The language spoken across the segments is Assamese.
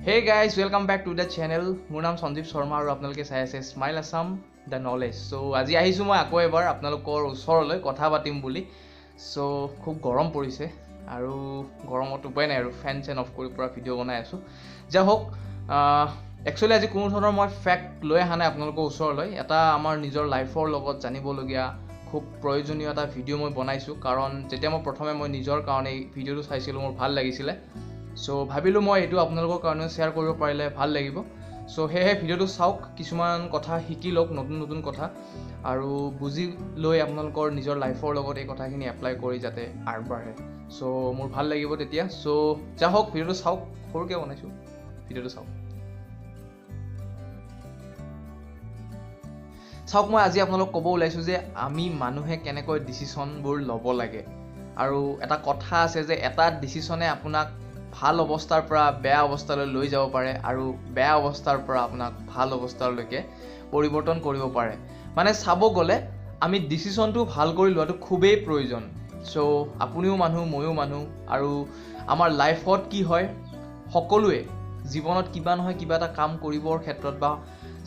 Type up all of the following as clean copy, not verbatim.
Hey guys, welcome back to the channel. মোৰ নাম সঞ্জীৱ শৰ্মা আৰু আপোনালোকে চাই আছে স্মাইল আছাম দ্য নলেজ। চ' আজি আহিছোঁ মই আকৌ এবাৰ আপোনালোকৰ ওচৰলৈ কথা পাতিম বুলি। চ' খুব গৰম পৰিছে আৰু গৰমত উপায় নাই আৰু ফেন চেন অফ কৰি পৰা ভিডিঅ' বনাই আছোঁ। যাই হওক, একচুৱেলি আজি কোনো ধৰণৰ মই ফেক্ট লৈ অহা নাই আপোনালোকৰ ওচৰলৈ। এটা আমাৰ নিজৰ লাইফৰ লগত জানিবলগীয়া খুব প্ৰয়োজনীয় এটা ভিডিঅ' মই বনাইছোঁ, কাৰণ যেতিয়া মই প্ৰথমে নিজৰ কাৰণে এই ভিডিঅ'টো চাইছিলোঁ মোৰ ভাল লাগিছিলে। চ' ভাবিলোঁ মই এইটো আপোনালোকৰ কাৰণে শ্বেয়াৰ কৰিব পাৰিলে ভাল লাগিব। চ' সেয়েহে ভিডিঅ'টো চাওক, কিছুমান কথা শিকি লওক, নতুন নতুন কথা, আৰু বুজি লৈ আপোনালোকৰ নিজৰ লাইফৰ লগত এই কথাখিনি এপ্লাই কৰি যাতে আগবাঢ়ে। চ' মোৰ ভাল লাগিব তেতিয়া। চ' যা হওক, ভিডিঅ'টো চাওক, সৰুকৈ বনাইছোঁ, ভিডিঅ'টো চাওক। চাওক, মই আজি আপোনালোকক ক'ব ওলাইছোঁ যে আমি মানুহে কেনেকৈ ডিচিশ্যনবোৰ ল'ব লাগে। আৰু এটা কথা আছে যে এটা ডিচিশ্যনে আপোনাক ভাল অৱস্থাৰ পৰা বেয়া অৱস্থালৈ লৈ যাব পাৰে, আৰু বেয়া অৱস্থাৰ পৰা আপোনাক ভাল অৱস্থালৈকে পৰিৱৰ্তন কৰিব পাৰে। মানে চাব গ'লে আমি ডিচিশ্যনটো ভাল কৰি লোৱাটো খুবেই প্ৰয়োজন। চ' আপুনিও মানুহ, ময়ো মানুহ, আৰু আমাৰ লাইফত কি হয়, সকলোৱে জীৱনত কিবা নহয় কিবা এটা কাম কৰিবৰ ক্ষেত্ৰত বা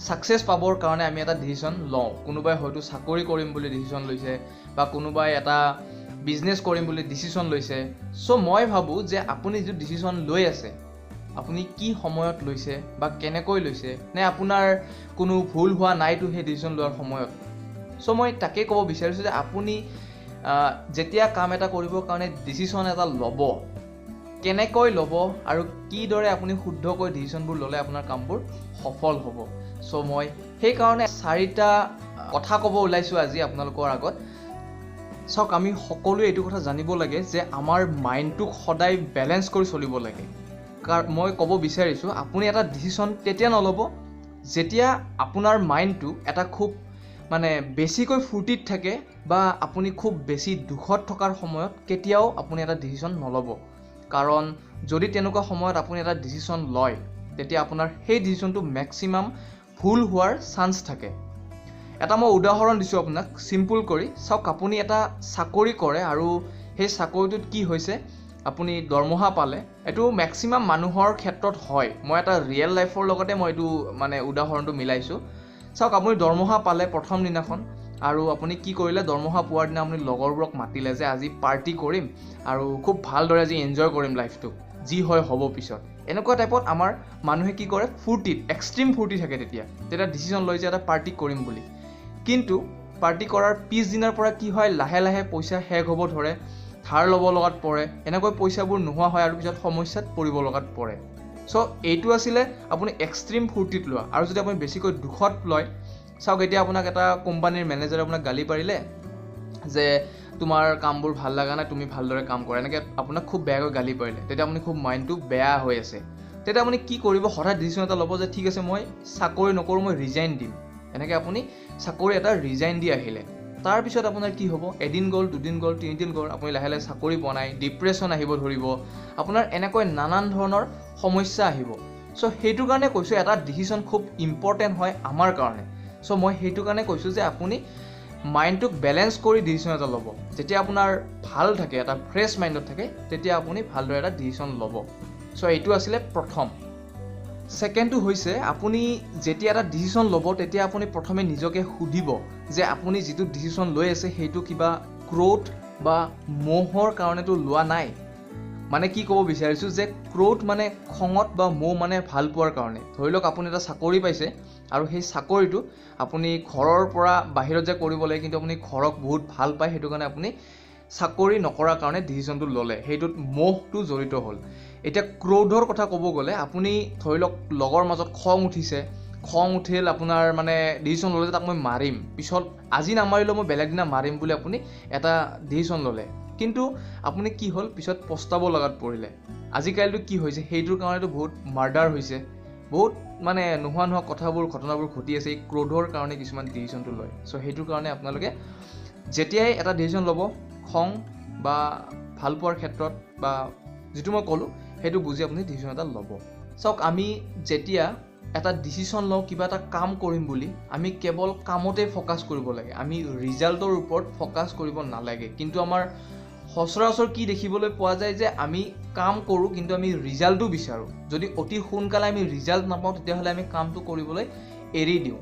ছাকচেছ পাবৰ কাৰণে আমি এটা ডিচিশ্যন লওঁ। কোনোবাই হয়তো চাকৰি কৰিম বুলি ডিচিশ্যন লৈছে, বা কোনোবাই এটা বিজনেছ কৰিম বুলি ডিচিশ্যন লৈছে। চ' মই ভাবোঁ যে আপুনি যিটো ডিচিশ্যন লৈ আছে, আপুনি কি সময়ত লৈছে বা কেনেকৈ লৈছে, নে আপোনাৰ কোনো ভুল হোৱা নাইতো সেই ডিচিশ্যন লোৱাৰ সময়ত। চ' মই তাকেই ক'ব বিচাৰিছোঁ যে আপুনি যেতিয়া কাম এটা কৰিবৰ কাৰণে ডিচিশ্যন এটা ল'ব, কেনেকৈ ল'ব আৰু কিদৰে আপুনি শুদ্ধকৈ ডিচিশ্যনবোৰ ল'লে আপোনাৰ কামবোৰ সফল হ'ব। চ' মই সেইকাৰণে 4টা কথা ক'ব ওলাইছোঁ আজি আপোনালোকৰ আগত। চাওক, আমি সকলোৱে এইটো কথা জানিব লাগে যে আমাৰ মাইণ্ডটোক সদায় বেলেঞ্চ কৰি চলিব লাগে। কাৰণ মই ক'ব বিচাৰিছোঁ, আপুনি এটা ডিচিশ্যন তেতিয়া নল'ব যেতিয়া আপোনাৰ মাইণ্ডটো এটা খুব বেছিকৈ ফূৰ্তিত থাকে, বা আপুনি খুব বেছি দুখত থকাৰ সময়ত কেতিয়াও আপুনি এটা ডিচিশ্যন নল'ব। কাৰণ যদি তেনেকুৱা সময়ত আপুনি এটা ডিচিশ্যন লয়, তেতিয়া আপোনাৰ সেই ডিচিশ্যনটো মেক্সিমাম ভুল হোৱাৰ চান্স থাকে। এটা মই উদাহৰণ দিছোঁ আপোনাক চিম্পুল কৰি। চাওক, আপুনি এটা চাকৰি কৰে আৰু সেই চাকৰিটোত কি হৈছে, আপুনি দৰমহা পালে। এইটো মেক্সিমাম মানুহৰ ক্ষেত্ৰত হয়। মই এটা ৰিয়েল লাইফৰ লগতে মই এইটো উদাহৰণটো মিলাইছোঁ। চাওক, আপুনি দৰমহা পালে প্ৰথম দিনাখন, আৰু আপুনি কি কৰিলে, দৰমহা পোৱাৰ দিনা আপুনি লগৰবোৰক মাতিলে যে আজি পাৰ্টি কৰিম আৰু খুব ভালদৰে আজি এনজয় কৰিম লাইফটো, যি হয় হ'ব পিছত। এনেকুৱা টাইপত আমাৰ মানুহে কি কৰে, ফূৰ্তিত, এক্সট্ৰিম ফূৰ্তি থাকে তেতিয়া ডিচিশ্যন লৈ যে এটা পাৰ্টি কৰিম বুলি। কিন্তু পাৰ্টি কৰাৰ পিছদিনাৰ পৰা কি হয়, লাহে লাহে পইচা শেষ হ'ব ধৰে, ধাৰ ল'ব লগাত পৰে, এনেকৈ পইচাবোৰ নোহোৱা হয় আৰু পিছত সমস্যাত পৰিব লগাত পৰে। চ' এইটো আছিলে আপুনি এক্সট্ৰিম ফূৰ্তিত লোৱা। আৰু যদি আপুনি বেছিকৈ দুখত লয়, চাওক, এতিয়া আপোনাক এটা কোম্পানীৰ মেনেজাৰে আপোনাক গালি পাৰিলে যে তোমাৰ কামবোৰ ভাল লগা নাই, তুমি ভালদৰে কাম কৰা, এনেকৈ আপোনাক খুব বেয়াকৈ গালি পাৰিলে। তেতিয়া আপুনি খুব মাইণ্ডটো বেয়া হৈ আছে। তেতিয়া আপুনি কি কৰিব, হঠাৎ ডিচিশ্যন এটা ল'ব যে ঠিক আছে, মই চাকৰি নকৰোঁ, মই ৰিজাইন দিম। এনেকৈ আপুনি চাকৰি এটা ৰিজাইন দি আহিলে। তাৰপিছত আপোনাৰ কি হ'ব, এদিন গ'ল, 2 দিন গ'ল, 3 দিন গ'ল, আপুনি লাহে লাহে চাকৰি পোৱা নাই, ডিপ্ৰেশ্যন আহিব ধৰিব, আপোনাৰ এনেকৈ নানান ধৰণৰ সমস্যা আহিব। চ' সেইটো কাৰণে কৈছোঁ, এটা ডিচিশ্যন খুব ইম্পৰ্টেণ্ট হয় আমাৰ কাৰণে। চ' মই সেইটো কাৰণে কৈছোঁ যে আপুনি মাইণ্ডটোক বেলেঞ্চ কৰি ডিচিশ্যন এটা ল'ব। যেতিয়া আপোনাৰ ভাল থাকে, এটা ফ্ৰেছ মাইণ্ডত থাকে, তেতিয়া আপুনি ভালদৰে এটা ডিচিশ্যন ল'ব। চ' এইটো আছিলে প্ৰথম। ছেকেণ্ডটো হৈছে, আপুনি যেতিয়া এটা ডিচিশ্যন ল'ব, তেতিয়া আপুনি প্ৰথমে নিজকে সুধিব যে আপুনি যিটো ডিচিশ্যন লৈ আছে সেইটো কিবা ক্ৰোধ বা মোহৰ কাৰণেতো লোৱা নাই। কি ক'ব বিচাৰিছোঁ যে ক্ৰোধ খঙত বা মোহ ভাল পোৱাৰ কাৰণে। ধৰি লওক আপুনি এটা চাকৰি পাইছে, আৰু সেই চাকৰিটো আপুনি ঘৰৰ পৰা বাহিৰত যে কৰিব লাগে, কিন্তু আপুনি ঘৰক বহুত ভাল পায়, সেইটো কাৰণে আপুনি চাকৰি নকৰাৰ কাৰণে ডিচিশ্যনটো ল'লে, সেইটোত মোহটো জড়িত হ'ল। এতিয়া ক্ৰোধৰ কথা ক'ব গ'লে, আপুনি ধৰি লওক লগৰ মাজত খং উঠিল, আপোনাৰ ডিচিশ্যন ল'লে যে তাক মই মাৰিম, পিছত আজি নামাৰিলেও মই বেলেগ দিনা মাৰিম বুলি আপুনি এটা ডিচিশ্যন ল'লে। কিন্তু আপুনি কি হ'ল, পিছত পস্তাব লগাত পৰিলে। আজিকালিতো কি হৈছে, সেইটোৰ কাৰণেতো বহুত মাৰ্ডাৰ হৈছে, বহুত নোহোৱা ঘটনাবোৰ ঘটি আছে এই ক্ৰোধৰ কাৰণে কিছুমান ডিচিশ্যনটো লয়। চ' সেইটোৰ কাৰণে আপোনালোকে যেতিয়াই এটা ডিচিশ্যন ল'ব, খং বা ভাল পোৱাৰ ক্ষেত্ৰত বা যিটো মই ক'লোঁ সেইটো বুজি আপুনি ডিচিশ্যন এটা ল'ব। চাওক, আমি যেতিয়া এটা ডিচিশ্যন লওঁ কিবা এটা কাম কৰিম বুলি, আমি কেৱল কামতে ফ'কাছ কৰিব লাগে, আমি ৰিজাল্টৰ ওপৰত ফ'কাছ কৰিব নালাগে। কিন্তু আমাৰ সচৰাচৰ কি দেখিবলৈ পোৱা যায় যে আমি কাম কৰোঁ কিন্তু আমি ৰিজাল্টটো বিচাৰোঁ, যদি অতি সোনকালে আমি ৰিজাল্ট নাপাওঁ তেতিয়াহ'লে আমি কামটো কৰিবলৈ এৰি দিওঁ।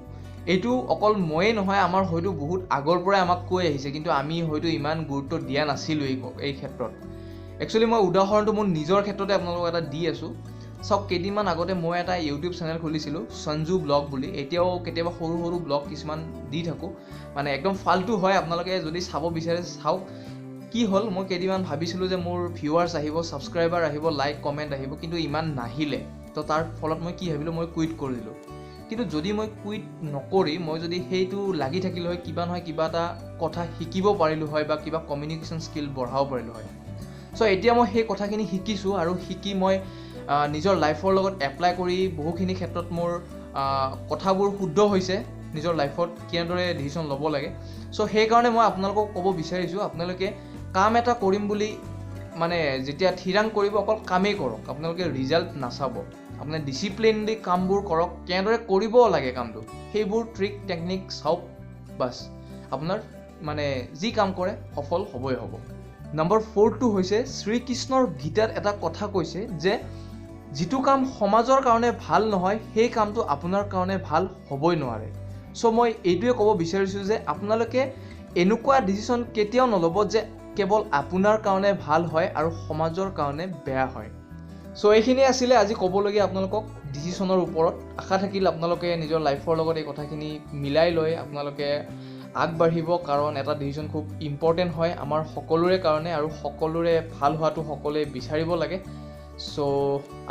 এইটো অকল ময়ে নহয়, আমাৰ হয়তো বহুত আগৰ পৰাই আমাক কৈ আহিছে, কিন্তু আমি হয়তো ইমান গুৰুত্ব দিয়া নাছিলোঁ এই ক্ষেত্ৰত। একচুৱেলি মই উদাহৰণটো মোৰ নিজৰ ক্ষেত্ৰতে আপোনালোকক এটা দি আছোঁ। চাওক, কেইদিনমান আগতে মই এটা ইউটিউব চেনেল খুলিছিলোঁ সঞ্জু ব্লগ বুলি। এতিয়াও কেতিয়াবা সৰু সৰু ব্লগ কিছুমান দি থাকোঁ, মানে একদম ফাল্টু হয়, আপোনালোকে যদি চাব বিচাৰে চাওক। কি হ'ল, মই কেইদিনমান ভাবিছিলোঁ যে মোৰ ভিউৱাৰ্ছ আহিব, ছাবস্ক্ৰাইবাৰ আহিব, লাইক কমেণ্ট আহিব, কিন্তু ইমান নাহিলে। তো তাৰ ফলত মই কি ভাবিলোঁ, মই কুইট কৰি দিলোঁ। কিন্তু যদি মই কুইট নকৰি মই যদি সেইটো লাগি থাকিলোঁ হয়, কিবা নহয় কিবা এটা কথা শিকিব পাৰিলোঁ হয় বা কিবা কমিউনিকেশ্যন স্কিল বঢ়াব পাৰিলোঁ হয়। চ' এতিয়া মই সেই কথাখিনি শিকিছোঁ আৰু শিকি মই নিজৰ লাইফৰ লগত এপ্লাই কৰি বহুখিনি ক্ষেত্ৰত মোৰ কথাবোৰ শুদ্ধ হৈছে, নিজৰ লাইফত কেনেদৰে ডিচিশ্যন ল'ব লাগে। চ' সেইকাৰণে মই আপোনালোকক ক'ব বিচাৰিছোঁ, আপোনালোকে কাম এটা কৰিম বুলি মানে যেতিয়া থিৰাং কৰিব, অকল কামেই কৰক, আপোনালোকে ৰিজাল্ট নাচাব। আপোনাৰ ডিচিপ্লিনলি কামবোৰ কৰক, কেনেদৰে কৰিব লাগে কামটো সেইবোৰ ট্ৰিক টেকনিক চাওক, বাছ আপোনাৰ মানে যি কাম কৰে সফল হ'বই হ'ব। নম্বৰ 4টো হৈছে শ্ৰীকৃষ্ণৰ গীতাত এটা কথা কৈছে যে যিটো কাম সমাজৰ কাৰণে ভাল নহয় সেই কামটো আপোনাৰ কাৰণে ভাল হ'বই নোৱাৰে। চ' মই এইটোৱে ক'ব বিচাৰিছোঁ যে আপোনালোকে এনেকুৱা ডিচিশ্যন কেতিয়াও নল'ব যে কেৱল আপোনাৰ কাৰণে ভাল হয় আৰু সমাজৰ কাৰণে বেয়া হয়। চ' এইখিনি আছিলে আজি ক'বলগীয়া আপোনালোকক ডিচিশ্যনৰ ওপৰত। আশা থাকিল আপোনালোকে নিজৰ লাইফৰ লগত এই কথাখিনি মিলাই লৈ আপোনালোকে আগবাঢ়িব, কাৰণ এটা ডিচিশ্যন খুব ইম্পৰ্টেণ্ট হয় আমাৰ সকলোৰে কাৰণে, আৰু সকলোৰে ভাল হোৱাটো সকলোৱে বিচাৰিব লাগে। চ'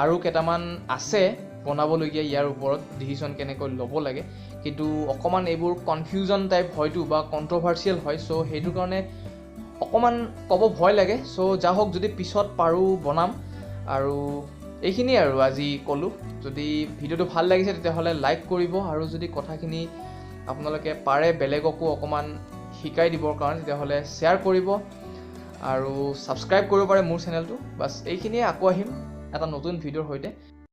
আৰু কেইটামান আছে বনাবলগীয়া ইয়াৰ ওপৰত, ডিচিশ্যন কেনেকৈ ল'ব লাগে, কিন্তু অকণমান এইবোৰ কনফিউজন টাইপ হয়তো বা কণ্ট্ৰভাৰ্চিয়েল হয়। চ' সেইটো কাৰণে অকণমান ক'ব ভয় লাগে। চ' যা হওক, যদি পিছত পাৰোঁ বনাম। আৰু এইখিনিয়ে আৰু আজি ক'লোঁ। যদি ভিডিঅ'টো ভাল লাগিছে তেতিয়াহ'লে লাইক কৰিব, আৰু যদি কথাখিনি আপোনালোকে পাৰে বেলেগকো অকণমান শিকাই দিবৰ কাৰণে তেতিয়াহ'লে শ্বেয়াৰ কৰিব আৰু ছাবস্ক্ৰাইব কৰিব পাৰে মোৰ চেনেলটো। বাছ এইখিনিয়ে, আকৌ আহিম এটা নতুন ভিডিঅ'ৰ সৈতে।